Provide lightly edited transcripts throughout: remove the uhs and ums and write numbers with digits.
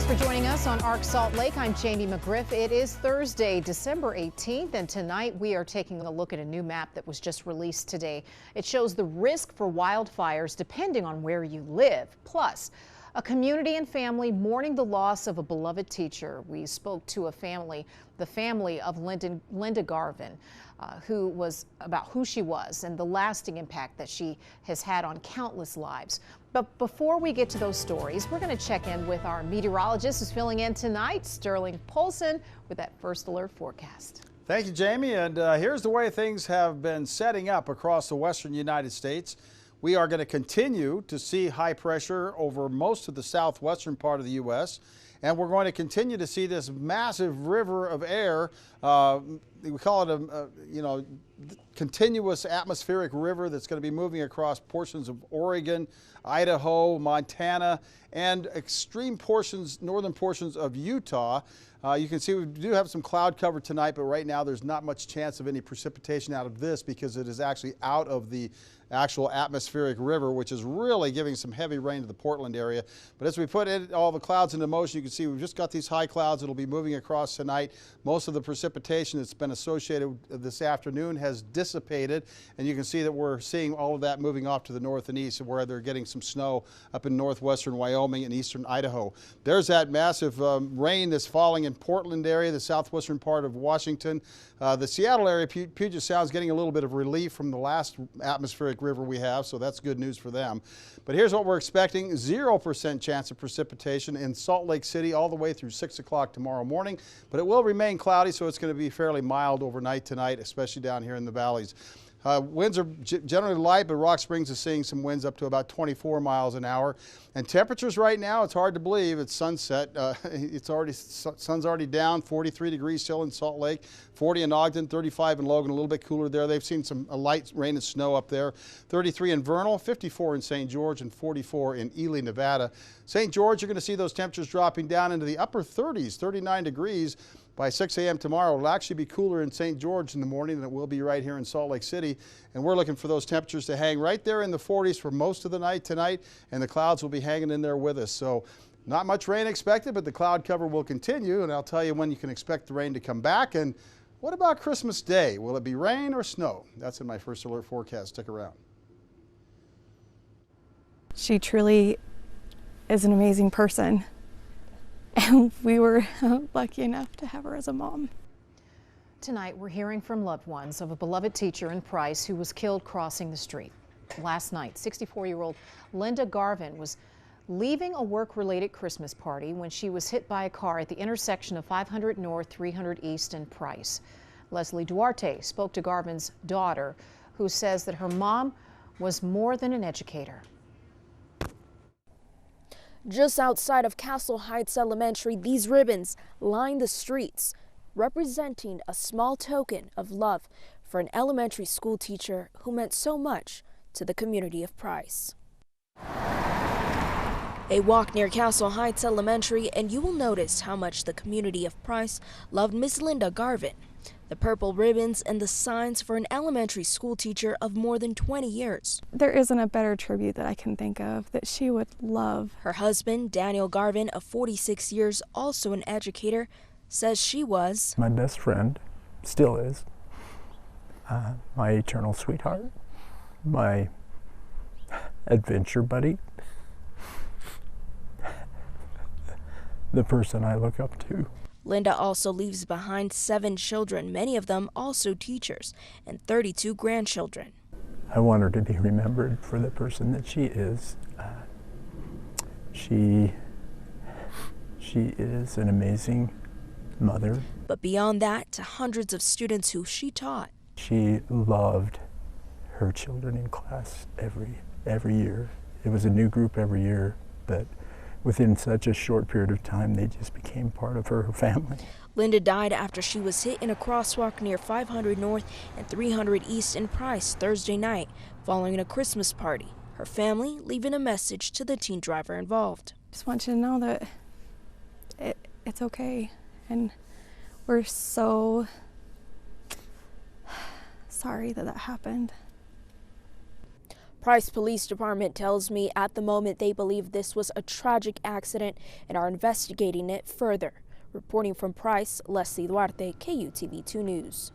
Thanks for joining us on ARC Salt Lake. I'm Jamie McGriff. It is Thursday, December 18th, and tonight we are taking a look at a new map that was just released today. It shows the risk for wildfires depending on where you live. Plus, a community and family mourning the loss of a beloved teacher. We spoke to a family, the family of Linda Garvin, about who she was and the lasting impact that she has had on countless lives. But before we get to those stories, we're going to check in with our meteorologist who's filling in tonight, Sterling Polson, with that first alert forecast. Thank you, Jamie. And here's the way things have been setting up across the western United States. We are going to continue to see high pressure over most of the southwestern part of the U.S. And we're going to continue to see this massive river of air. We call it a continuous atmospheric river that's going to be moving across portions of Oregon, Idaho, Montana, and extreme portions, northern portions of Utah. You can see we do have some cloud cover tonight, but right now there's not much chance of any precipitation out of this because it is actually out of the actual atmospheric river, which is really giving some heavy rain to the Portland area. But as we put all the clouds into motion, you can see we've just got these high clouds that'll be moving across tonight. Most of the precipitation that's been associated this afternoon has dissipated, and you can see that we're seeing all of that moving off to the north and east, where they're getting some snow up in northwestern Wyoming and eastern Idaho. There's that massive rain that's falling in Portland area, the southwestern part of Washington. The Seattle area, Puget Sound, is getting a little bit of relief from the last atmospheric river we have, so that's good news for them. But here's what we're expecting: 0% chance of precipitation in Salt Lake City all the way through 6 o'clock tomorrow morning, but it will remain cloudy, so it's going to be fairly mild overnight tonight, especially down here in the valleys. Winds are generally light, but Rock Springs is seeing some winds up to about 24 miles an hour. And temperatures right now, it's hard to believe, it's sunset. Sun's already down, 43 degrees still in Salt Lake, 40 in Ogden, 35 in Logan, a little bit cooler there. They've seen some light rain and snow up there. 33 in Vernal, 54 in St. George, and 44 in Ely, Nevada. St. George, you're going to see those temperatures dropping down into the upper 30s, 39 degrees. By 6 a.m. tomorrow, it'll actually be cooler in St. George in the morning than it will be right here in Salt Lake City. And we're looking for those temperatures to hang right there in the 40s for most of the night tonight, and the clouds will be hanging in there with us. So not much rain expected, but the cloud cover will continue, and I'll tell you when you can expect the rain to come back. And what about Christmas Day? Will it be rain or snow? That's in my first alert forecast. Stick around. She truly is an amazing person. And we were lucky enough to have her as a mom. Tonight, we're hearing from loved ones of a beloved teacher in Price who was killed crossing the street. Last night, 64-year-old Linda Garvin was leaving a work-related Christmas party when she was hit by a car at the intersection of 500 North, 300 East and Price. Leslie Duarte spoke to Garvin's daughter, who says that her mom was more than an educator. Just outside of Castle Heights Elementary, these ribbons line the streets, representing a small token of love for an elementary school teacher who meant so much to the community of Price. A walk near Castle Heights Elementary and you will notice how much the community of Price loved Miss Linda Garvin. The purple ribbons and the signs for an elementary school teacher of more than 20 years. There isn't a better tribute that I can think of that she would love. Her husband, Daniel Garvin, of 46 years, also an educator, says she was my best friend, still is, my eternal sweetheart, my adventure buddy, the person I look up to. Linda also leaves behind 7 children, many of them also teachers, and 32 grandchildren. I want her to be remembered for the person that she is. She is an amazing mother. But beyond that, to hundreds of students who she taught. She loved her children in class every year. It was a new group every year, but within such a short period of time, they just became part of her family. Linda died after she was hit in a crosswalk near 500 North and 300 East in Price Thursday night following a Christmas party. Her family leaving a message to the teen driver involved. Just want you to know that it's okay, and we're so sorry that happened. Price Police Department tells me at the moment they believe this was a tragic accident and are investigating it further. Reporting from Price, Leslie Duarte, KUTV 2 News.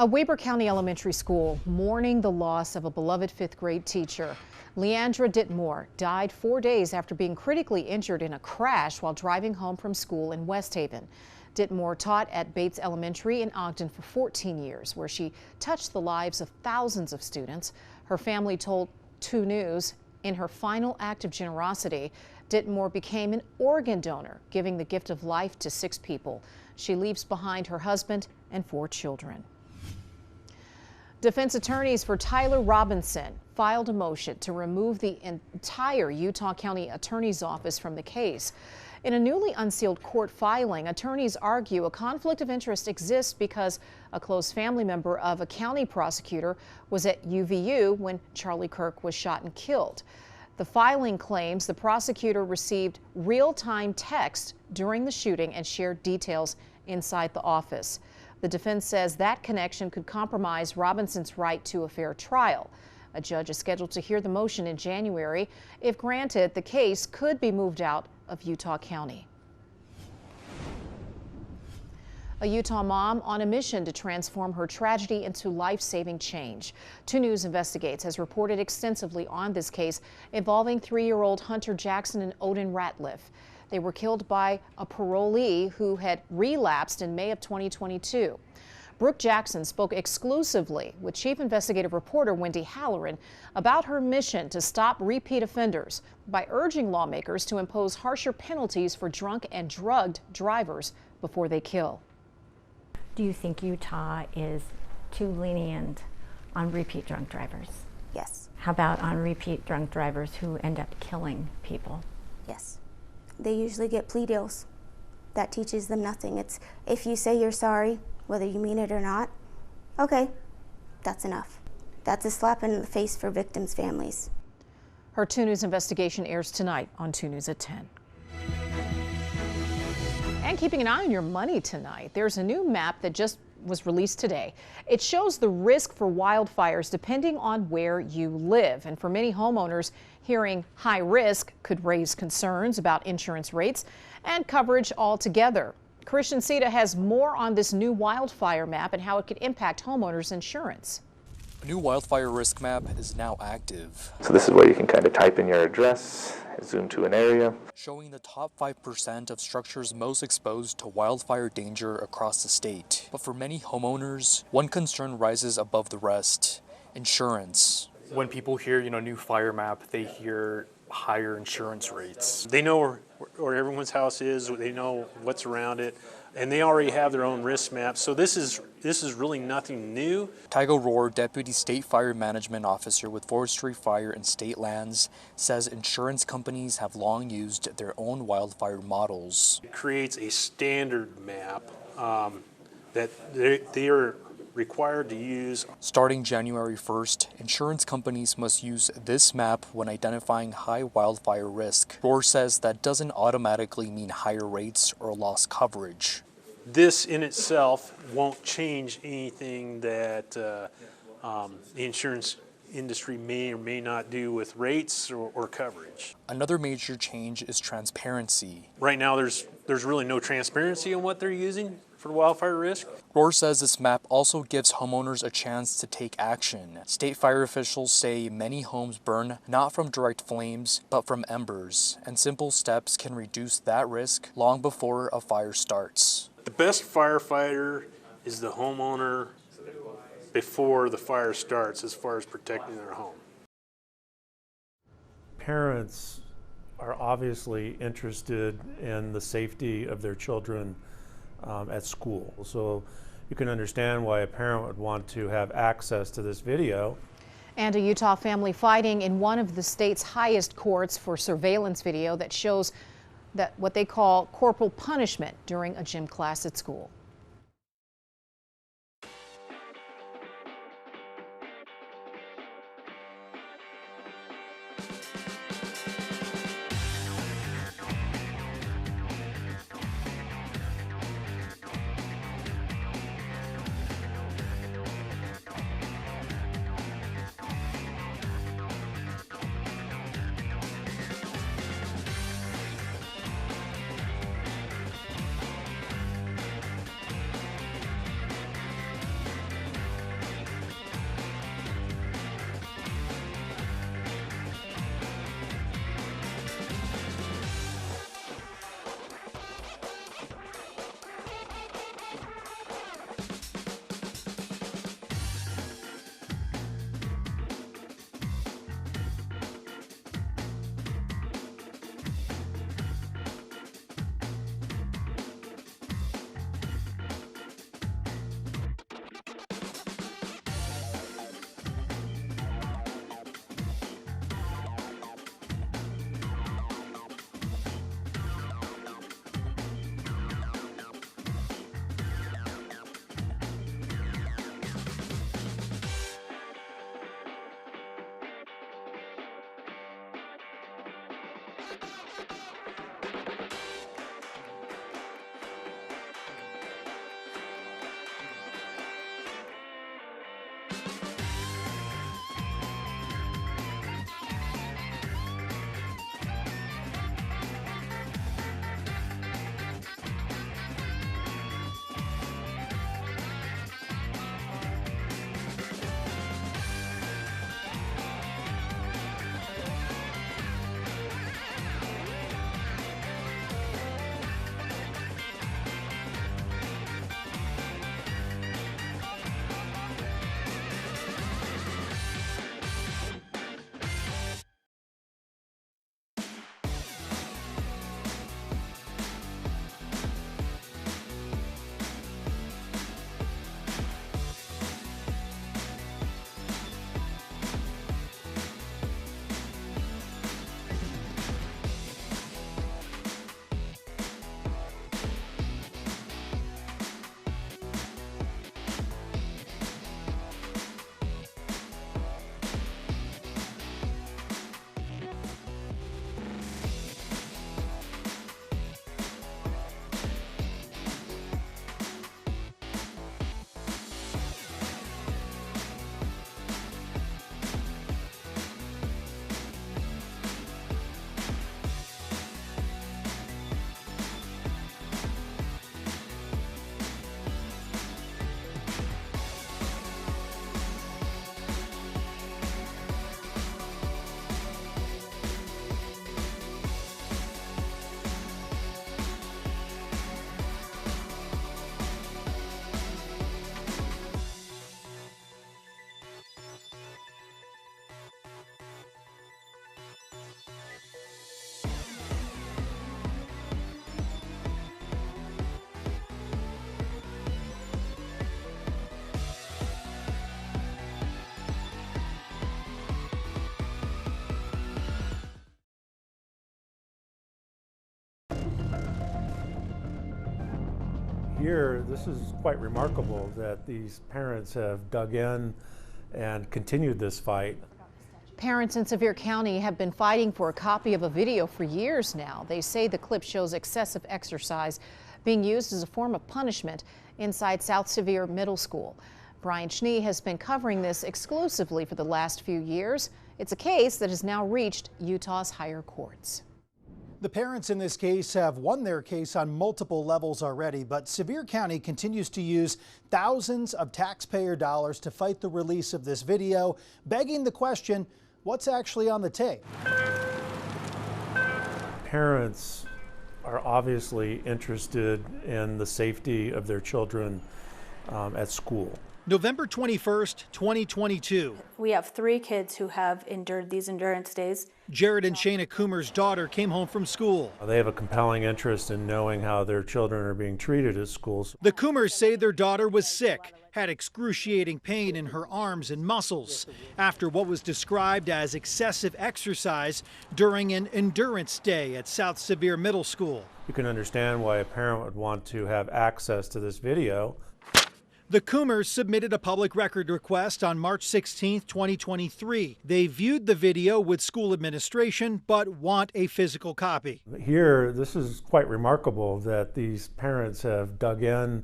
A Weber County elementary school mourning the loss of a beloved fifth grade teacher. Leandra Ditmore died 4 days after being critically injured in a crash while driving home from school in West Haven. Ditmore taught at Bates Elementary in Ogden for 14 years, where she touched the lives of thousands of students. Her family told 2 News in her final act of generosity, Ditmore became an organ donor, giving the gift of life to 6 people. She leaves behind her husband and 4 children. Defense attorneys for Tyler Robinson filed a motion to remove the entire Utah County Attorney's Office from the case. In a newly unsealed court filing, attorneys argue a conflict of interest exists because a close family member of a county prosecutor was at UVU when Charlie Kirk was shot and killed. The filing claims the prosecutor received real-time text during the shooting and shared details inside the office. The defense says that connection could compromise Robinson's right to a fair trial. A judge is scheduled to hear the motion in January. If granted, the case could be moved out of Utah County. A Utah mom on a mission to transform her tragedy into life-saving change. 2 News Investigates has reported extensively on this case involving 3-year-old Hunter Jackson and Odin Ratliff. They were killed by a parolee who had relapsed in May of 2022. Brooke Jackson spoke exclusively with Chief Investigative Reporter Wendy Halloran about her mission to stop repeat offenders by urging lawmakers to impose harsher penalties for drunk and drugged drivers before they kill. Do you think Utah is too lenient on repeat drunk drivers? Yes. How about on repeat drunk drivers who end up killing people? Yes. They usually get plea deals. That teaches them nothing. It's if you say you're sorry, whether you mean it or not, okay, that's enough. That's a slap in the face for victims' families. Her 2 News investigation airs tonight on 2 News at 10. And keeping an eye on your money tonight, there's a new map that just was released today. It shows the risk for wildfires depending on where you live. And for many homeowners, hearing high risk could raise concerns about insurance rates and coverage altogether. Christian Sita has more on this new wildfire map and how it could impact homeowners' insurance. A new wildfire risk map is now active. So this is where you can kind of type in your address, zoom to an area. Showing the top 5% of structures most exposed to wildfire danger across the state. But for many homeowners, one concern rises above the rest: insurance. When people hear, new fire map, they hear higher insurance rates. They know where everyone's house is, they know what's around it, and they already have their own risk map. So this is really nothing new. Tygo Rohr, Deputy State Fire Management Officer with Forestry, Fire, and State Lands, says insurance companies have long used their own wildfire models. It creates a standard map that they are required to use. Starting January 1st, insurance companies must use this map when identifying high wildfire risk. Rohr says that doesn't automatically mean higher rates or lost coverage. This in itself won't change anything that the insurance industry may or may not do with rates or coverage. Another major change is transparency. Right now there's really no transparency on what they're using for wildfire risk. Rohr says this map also gives homeowners a chance to take action. State fire officials say many homes burn not from direct flames, but from embers, and simple steps can reduce that risk long before a fire starts. The best firefighter is the homeowner before the fire starts as far as protecting their home. Parents are obviously interested in the safety of their children at school. So you can understand why a parent would want to have access to this video. And a Utah family fighting in one of the state's highest courts for surveillance video that shows that what they call corporal punishment during a gym class at school. Here, this is quite remarkable that these parents have dug in and continued this fight. Parents in Sevier County have been fighting for a copy of a video for years now. They say the clip shows excessive exercise being used as a form of punishment inside South Sevier Middle School. Brian Schnee has been covering this exclusively for the last few years. It's a case that has now reached Utah's higher courts. The parents in this case have won their case on multiple levels already, but Sevier County continues to use thousands of taxpayer dollars to fight the release of this video, begging the question, what's actually on the tape? Parents are obviously interested in the safety of their children at school. November 21st, 2022. We have 3 kids who have endured these endurance days. Jared and Shayna Coomer's daughter came home from school. They have a compelling interest in knowing how their children are being treated at schools. The Coomers say their daughter was sick, had excruciating pain in her arms and muscles after what was described as excessive exercise during an endurance day at South Sevier Middle School. You can understand why a parent would want to have access to this video. The Coomers submitted a public record request on March 16, 2023. They viewed the video with school administration but want a physical copy. Here, this is quite remarkable that these parents have dug in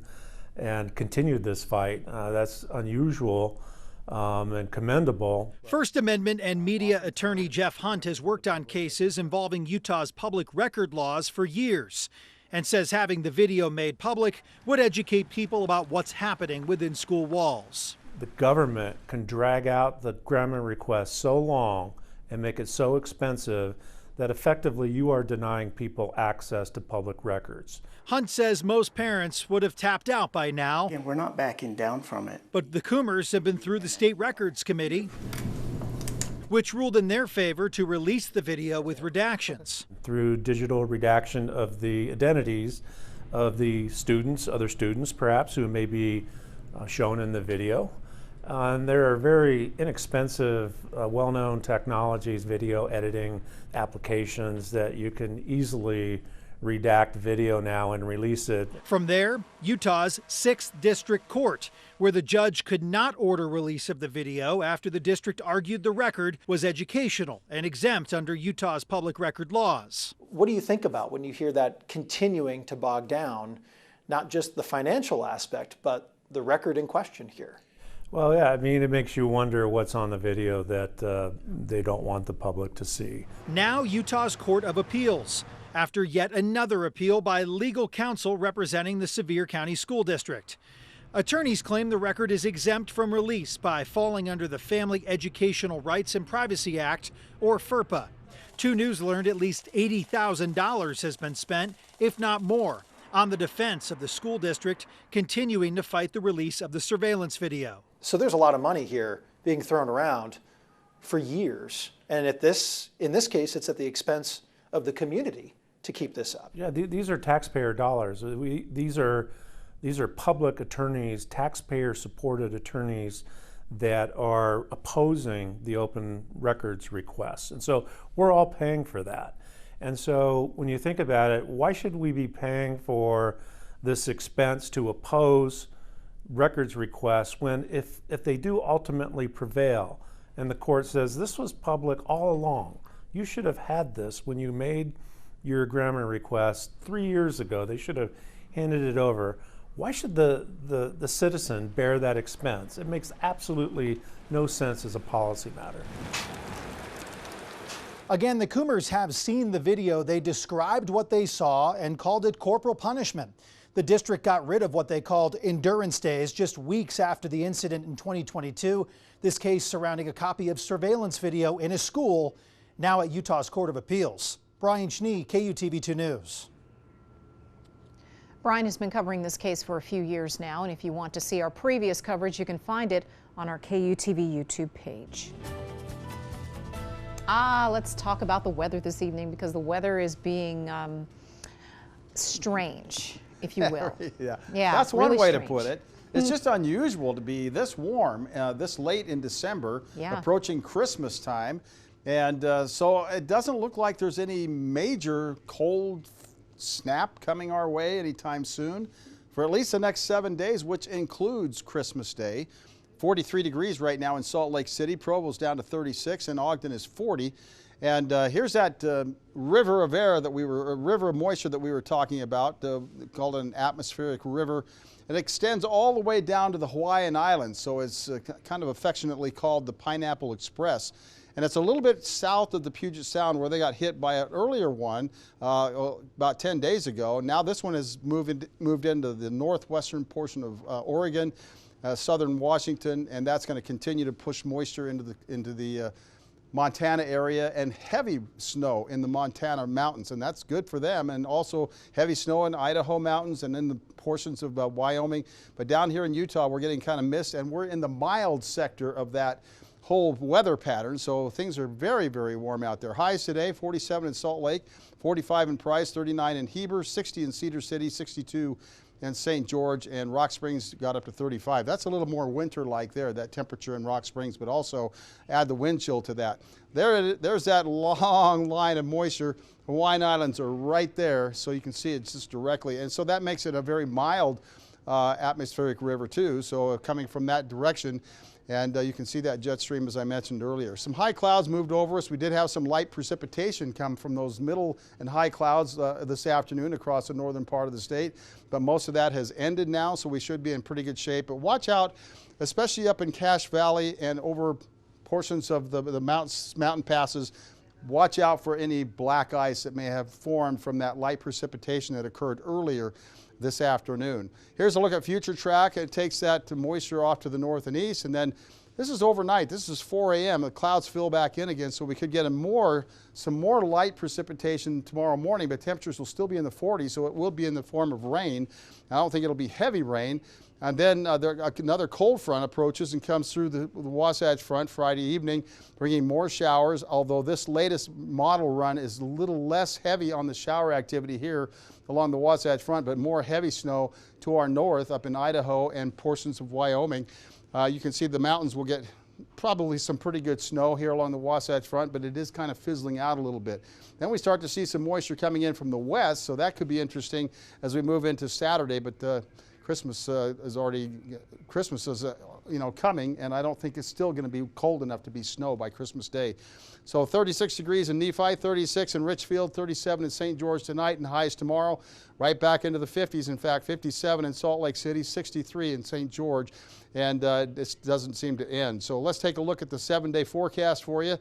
and continued this fight. That's unusual and commendable. First Amendment and media attorney Jeff Hunt has worked on cases involving Utah's public record laws for years, and says having the video made public would educate people about what's happening within school walls. The government can drag out the grant request so long and make it so expensive that effectively you are denying people access to public records. Hunt says most parents would have tapped out by now. And we're not backing down from it. But the Coomers have been through the State Records Committee, which ruled in their favor to release the video with redactions. Through digital redaction of the identities of the students, other students perhaps, who may be shown in the video. And there are very inexpensive, well-known technologies, video editing applications that you can easily redact video now and release it. From there, Utah's 6th District Court, where the judge could not order release of the video after the district argued the record was educational and exempt under Utah's public record laws. What do you think about when you hear that continuing to bog down, not just the financial aspect, but the record in question here? Well, yeah, I mean, it makes you wonder what's on the video that they don't want the public to see. Now Utah's Court of Appeals, after yet another appeal by legal counsel representing the Sevier County School District. Attorneys claim the record is exempt from release by falling under the Family Educational Rights and Privacy Act, or FERPA. 2 News learned at least $80,000 has been spent, if not more, on the defense of the school district continuing to fight the release of the surveillance video. So there's a lot of money here being thrown around for years. And in this case, it's at the expense of the community to keep this up. Yeah, these are taxpayer dollars. These are public attorneys, taxpayer-supported attorneys that are opposing the open records requests. And so we're all paying for that. And so when you think about it, why should we be paying for this expense to oppose records requests when if they do ultimately prevail and the court says this was public all along, you should have had this when you made your grammar request 3 years ago, they should have handed it over. Why should the citizen bear that expense? It makes absolutely no sense as a policy matter. Again, the Coomers have seen the video. They described what they saw and called it corporal punishment. The district got rid of what they called endurance days just weeks after the incident in 2022. This case surrounding a copy of surveillance video in a school, now at Utah's Court of Appeals. Brian Schnee, KUTV 2 News. Brian has been covering this case for a few years now, and if you want to see our previous coverage, you can find it on our KUTV YouTube page. Let's talk about the weather this evening, because the weather is being strange, if you will. Yeah, really that's one way strange. to put it. It's just unusual to be this warm this late in December, approaching Christmas time. And so it doesn't look like there's any major cold snap coming our way anytime soon for at least the next 7 days, which includes Christmas Day. 43 degrees right now in Salt Lake City. Provo's down to 36 and Ogden is 40. And here's that river of air that river of moisture that we were talking about, called an atmospheric river. It extends all the way down to the Hawaiian Islands, so it's kind of affectionately called the Pineapple Express. And it's a little bit south of the Puget Sound where they got hit by an earlier one about 10 days ago. Now this one has moved into the northwestern portion of Oregon, southern Washington, and that's going to continue to push moisture into the Montana area, and heavy snow in the Montana mountains, and that's good for them, and also heavy snow in Idaho mountains and in the portions of Wyoming. But down here in Utah, we're getting kind of mist, and we're in the mild sector of that whole weather pattern, so things are very, very warm out there. Highs today, 47 in Salt Lake, 45 in Price, 39 in Heber, 60 in Cedar City, 62 in St. George, and Rock Springs got up to 35. That's a little more winter-like there, that temperature in Rock Springs, but also add the wind chill to that. There's that long line of moisture. Hawaiian Islands are right there, so you can see it just directly. And so that makes it a very mild atmospheric river too, so coming from that direction. And you can see that jet stream, as I mentioned earlier. Some high clouds moved over us. We did have some light precipitation come from those middle and high clouds this afternoon across the northern part of the state. But most of that has ended now, so we should be in pretty good shape. But watch out, especially up in Cache Valley and over portions of the mountain passes. Watch out for any black ice that may have formed from that light precipitation that occurred earlier this afternoon. Here's a look at future track. It takes that moisture off to the north and east, and then this is overnight. This is 4 a.m. The clouds fill back in again, so we could get some more light precipitation tomorrow morning, but temperatures will still be in the 40s, so it will be in the form of rain. I don't think it'll be heavy rain. And then another cold front approaches and comes through the Wasatch Front Friday evening, bringing more showers, although this latest model run is a little less heavy on the shower activity here along the Wasatch Front, but more heavy snow to our north up in Idaho and portions of Wyoming. You can see the mountains will get probably some pretty good snow here along the Wasatch Front, but it is kind of fizzling out a little bit. Then we start to see some moisture coming in from the west, so that could be interesting as we move into Saturday. But Christmas is coming, and I don't think it's still going to be cold enough to be snow by Christmas Day. So 36 degrees in Nephi, 36 in Richfield, 37 in St. George tonight, and highs tomorrow right back into the 50s. In fact, 57 in Salt Lake City, 63 in St. George, and this doesn't seem to end. So let's take a look at the 7-day forecast for you.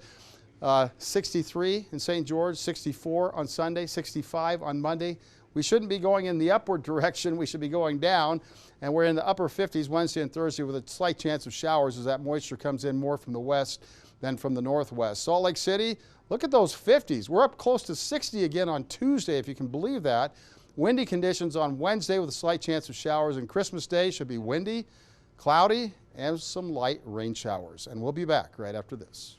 63 in St. George, 64 on Sunday, 65 on Monday. We shouldn't be going in the upward direction. We should be going down, and we're in the upper 50s Wednesday and Thursday with a slight chance of showers as that moisture comes in more from the west than from the northwest. Salt Lake City, look at those 50s. We're up close to 60 again on Tuesday, if you can believe that. Windy conditions on Wednesday with a slight chance of showers, and Christmas Day should be windy, cloudy, and some light rain showers. And we'll be back right after this.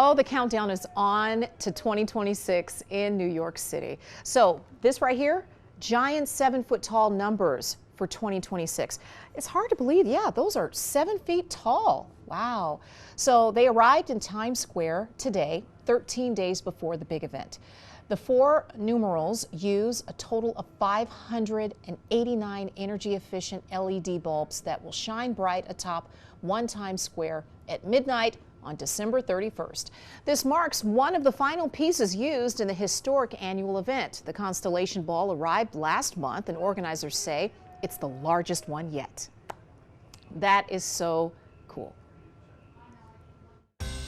Oh, the countdown is on to 2026 in New York City. So this right here, giant 7-foot tall numbers for 2026. It's hard to believe. Yeah, those are 7 feet tall. Wow. So they arrived in Times Square today, 13 days before the big event. The 4 numerals use a total of 589 energy-efficient LED bulbs that will shine bright atop 1 Times Square at midnight on December 31st. This marks one of the final pieces used in the historic annual event. The Constellation Ball arrived last month, and organizers say it's the largest one yet. That is so cool.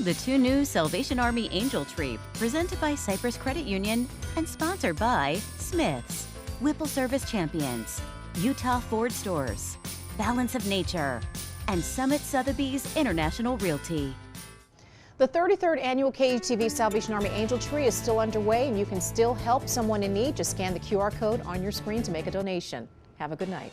The 2 new Salvation Army Angel Tree, presented by Cypress Credit Union and sponsored by Smith's, Whipple Service Champions, Utah Ford Stores, Balance of Nature, and Summit Sotheby's International Realty. The 33rd annual KUTV Salvation Army Angel Tree is still underway, and you can still help someone in need. Just scan the QR code on your screen to make a donation. Have a good night.